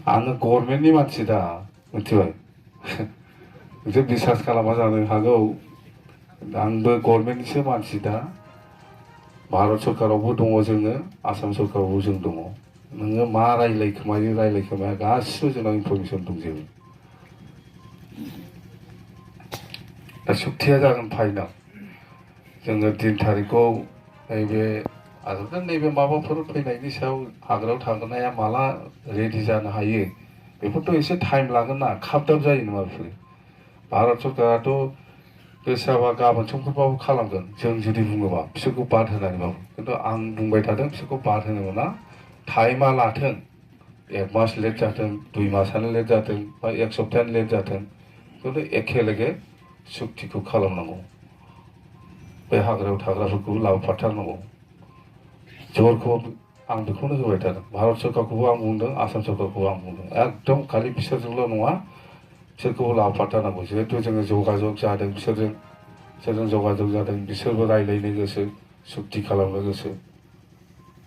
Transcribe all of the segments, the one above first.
आङो गभर्नमेन्टनि मानसिदा मिथिबाय नोंसोर बिसास खालामा जानो हागौ आंबो गभर्नमेन्टनिसो मानसि दा भारत सरकारावबो दङ जोङो आसाम सरकारावबो जों दङ नोङो मा रायलायखोमायो रायलायखोमाया गासिबो जोंनाव इनफरमेसन दंजोबो दा सुक्तिया जागोन फाइनाल जोङो 3 तारिखखौ नैबे आरो नैबे माबाफोर फैनायनि सायाव हाग्रायाव थांनाया माला रेडि जानो हायो बेफोरथ' एसे टाइम लागोन ना खाबदाब जायो नङा बेफोरो भारत सरकाराथ' गोसोआबा गाबोन समफोरबाबो खालामगोन जों जुदि बुङोबा बिसोरखौ बाद होनानैबाबो खिन्थु आं बुंबाय थादों बिसोरखौ बाद होनो मोना टाइमा लाथों 1 मास लेट जाथों 2 मासानो लेट जाथों बा 1 सप्तायानो लेट जाथों खिन्थु एखेलगे सुक्तिखौ खालामनांगौ बे हाग्रायाव थाग्राफोरखौ लाबोफाथारनांगौ जरखौ आं बेखौनो होबाय थादों भारत सरकारखौबो आं बुंदों आसाम सरकारखौबो आं बुंदों एकदम खालि बिसोरजोंल' नङा बिसोरखौबो लाबोफाथारनांगौ जिहेतु जोङो जगाजग जादों बिसोरजों जगाजग जादों बिसोरबो रायलायनो गोसो सुक्ति खालामनो गोसो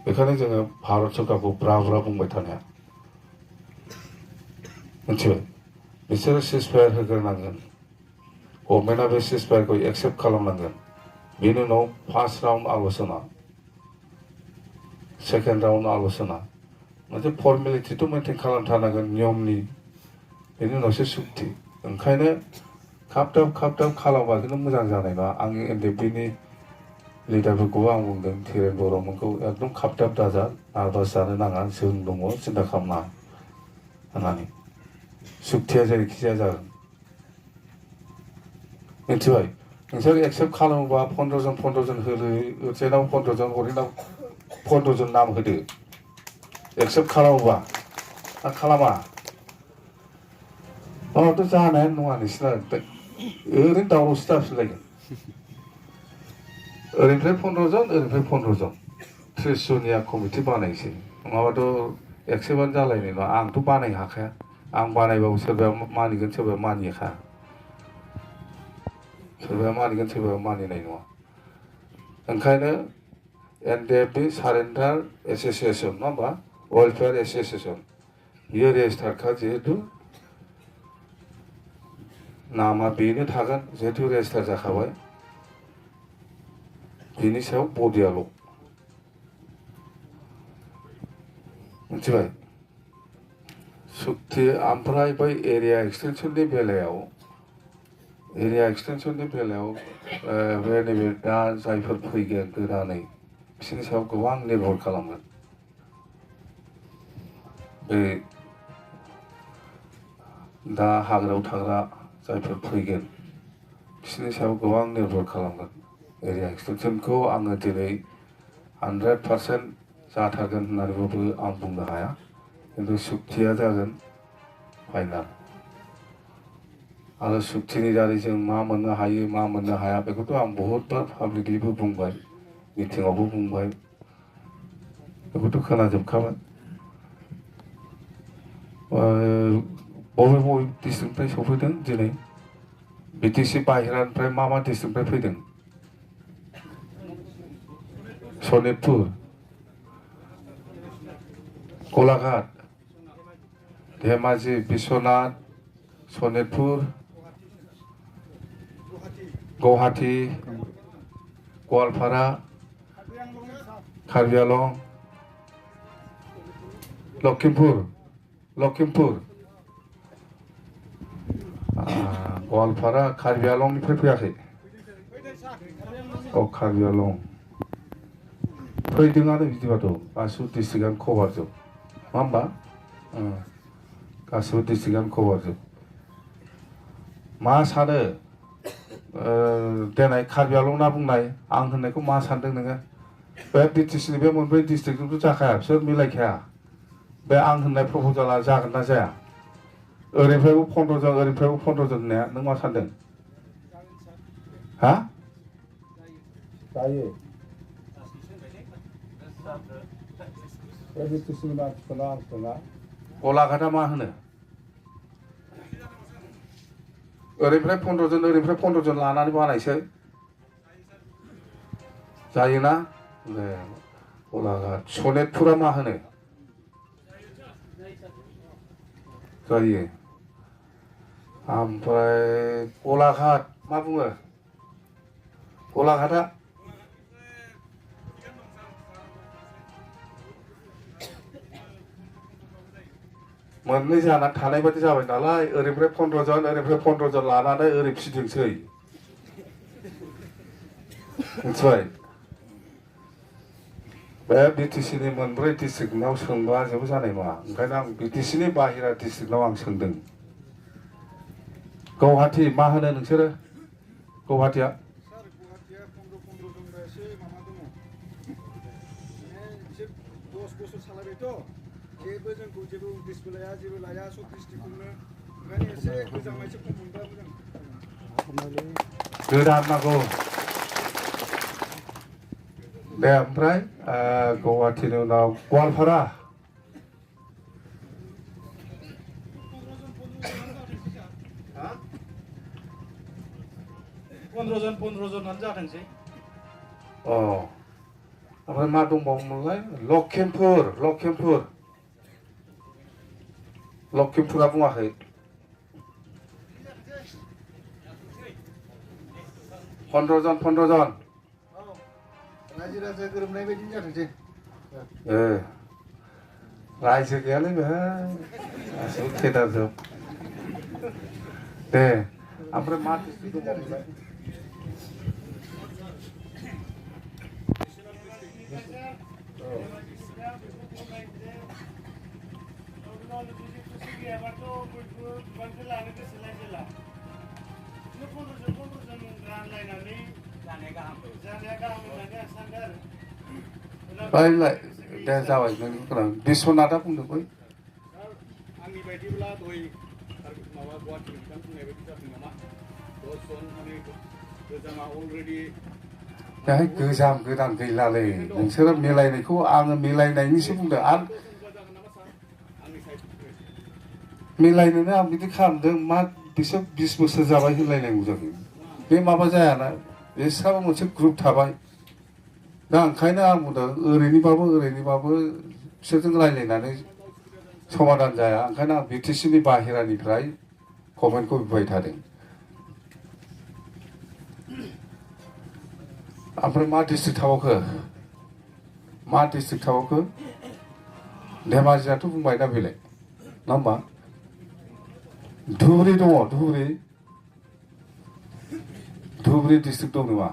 बेखायनो जोङो भारत सरकारखौ ब्रा ब्रा बुंबाय थानाया मिथिबाय बिसोरो सिजफायार होग्रोनांगोन गभर्नमेन्टआ बे सिजफायारखौ एक्सेप्ट खालामनांगोन बेनि उनाव फार्स्ट राउन्ड आलोचना सेकेन्ड राउन्ड आलोचना मोनसे फर्मेलिटिथ' मेनटेन खालामथारनांगोन नियमनि बेनि उनावसो सुक्ति ओंखायनो खाबदाब खालामबा खिन्थु मोजां जानाय नङा आंनि एनडिएफबिनि लिडारफोरखौबो आं बुंदों धीरेन बर'मोनखौ एकदम खाबदाब दाजा नार्भास जानो नाङा जों दङ सिन्था खालामनाङा होननानै सुक्तिया जेरैखिजाया जागोन मिथिबाय नोंसोर एक्सेप्ट खालामोबा 15 जन होदो ओरैनाव 15 जन हरैनाव 15 जन नाम होदो एक्सेप्ट खालामोबा ना खालामा माबाथ' जानायानो नङा नोंसिना ओरैनो दावरावसो जाफिनलायगोन ओरैनिफ्राय 15 जन ओरैनिफ्राय 15 जन 30 जनिया कमिटि बानायसै नङाबाथ' एक्सेप्टआनो जालायनाय नङा आंथ' बानायनो हाखाया आं बानायबाबो सोरबाया मानिगोन सोरबाया मानिखाया सोरबाया मानिगोन सोरबाया मानिनाय नङा ओंखायनो एनडिएफबि सारेन्डार एस'सिएसन नङा होमबा वेलफेयार एस'सिएसन बियो रेजिस्टार्डखा जिहेतु नामा बेनो थागोन जिहेतु रेजिस्टार जाखाबाय बिनि सायाव बडियाल' मिथिबाय सुक्ति ओमफ्राय बै एरिया एक्सटेनसननि बेलायाव बे नैबे दा जायफोर फैगोन गोदानै बिसोरनि सायाव गोबां निर्भर खालामगोन बे दा हाग्रायाव थाग्रा जायफोर फैगोन बिसोरनि सायाव गोबां निर्भर खालामगोन एरिया एक्सटेनसनखौ आङो दिनै 100% जाथारगोन होननानैबाबो आं बुंनो हाया खिन्थु सुक्तिया जागोन फाइनाल आरो सुक्तिनि दारै जों मा मोननो हायो मा मोननो हाया बेखौथ' आं बहुतबार पाब्लिकलिबो बुंबाय मिटिङावबो बुंबाय बेखौथ' खोनाजोबखाबाय बबे डिस्ट्रिक्टनिफ्राय सफैदों दिनै बिटिसि बाहेरानिफ्राय मा डिस्ट्रिक्टनिफ्राय फैदों सनितपुर गलाघाट धेमाजि बिश्वनाथ सनितपुर गुवाहाटी गवालपारा कार्बि आलं लखिमपुर गवालपारा कार्बि आलंनिफ्राय फैयाखै कार्बि आलं फैदोंआनो बिदिबाथ' गासिबो डिस्ट्रिक्टआनो कभार जोब नङा होमबा गासिबो डिस्ट्रिक्टआनो कभार जोब मा सानो देनाय कार्बि आलं होनना बुंनाय आं होननायखौ मा सानदों नोङो बे बिटिसिनि बे मोनब्रै डिस्ट्रिक्टजोंथ' जाखाया बिसोर मिलायखाया बे आं होननाय प्रप'जाला जागोन ना जाया ओरैनिफ्रायबो 15 जन ओरैनिफ्रायबो 15 जन होननाया नों मा सानदों हा जायो बे बिटिसिनि मानसिखौनो आं सोङा गलाघाटआ मा होनो ओरैनिफ्राय 15 जन ओरैनिफ्राय 15 जन लानानै बानायसै जायोना गलाघाट सनितपुरा मा होनो जायो ओमफ्राय गलाघाट मा बुङो गलाघाटआ मोननै जाना थानाय बादि जाबाय नालाय ओरैनिफ्राय 15 जन ओरैनिफ्राय 15 जन लानानै ओरै फिदिंसै मिथिबाय बे BTC नि मोनब्रै डिस्ट्रिक्टनाव सोंबा जेबो जानाय नङा ओंखायनो आं BTC नि बाहेरा डिस्ट्रिक्टनाव आं सोंदों गुवाहाटी मा होनो नोंसोरो गुवाहाटीया सार गुवाहाटीया 15 जन एसे माबा दङ माने एसे 10 बोसोर सालायबायथ' जेबो जोंखौ जेबो उदिसबो लाया जेबो लाया सब डिस्ट्रिक्टखौनो ओंखायनो एसे गोजांनाय एसे खम मोनबा मोजां गोदान नांगौ दे ओमफ्राय गुवाहाटीनि उनाव गवालपारा 15 जनानो जाथोंसै ओमफ्राय मा दंबावोमोनलाय लखिमपुरा बुङाखै 15 जन रायजो राजा गोरोबनाय बायदि जाथोंसै रायजो गैयालै बेहाय गासिबो केदारजोब दे ओमफ्राय मा डिस्ट्रिक्ट दंबावोमोनलाय दे जाबाय नोंनि बिस्वनाथआ बुंदों बै आंनि बायदिब्ला दहाय माबा गुवाहाटी बिथां बुंनाय बायदि जादों नामा 10 जन माने गोजामा अलरेडि बेहाय गोजाम गोदान गैलालै नोंसोरो मिलायनायखौ आङो मिलायनायनिसो बुंदों आं मिलायनोनो आं बिदि खालामदों मा बिसोर 20 बोसोर जाबाय होनलायनांगौ जायो बे माबा जायाना बिसोराबो मोनसे ग्रुप थाबाय दा ओंखायनो आं बुंदों ओरैनिबाबो बिसोरजों रायज्लायनानै समाधान जाया ओंखायनो आं BTC नि बाहेरानिफ्राय कमेन्टखौ बिबाय थादों ओमफ्राय मा डिस्ट्रिक्ट थाबावखो धेमाजियाथ' बुंबाय दा बेलाय नङा होमबा धुबुरी दङ धुबुरी डिस्ट्रिक्ट दं नामा